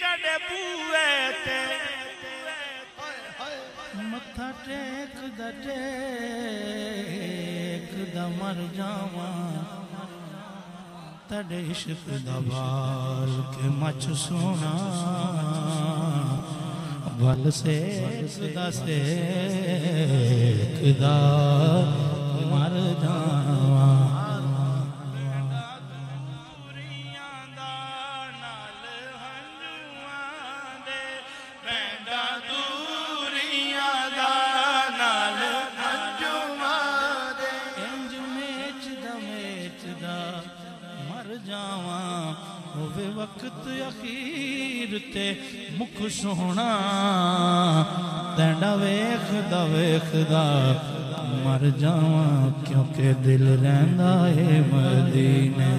जड़े बुए ते मत्था टेक दा मर जावा तड़े इश्क दा बाल के मच सोना वल से मर जावा वक्त अखीर ते मुख सोना तेंडा वेखदा मर जावा क्योंकि दिल रहिंदा है मदीने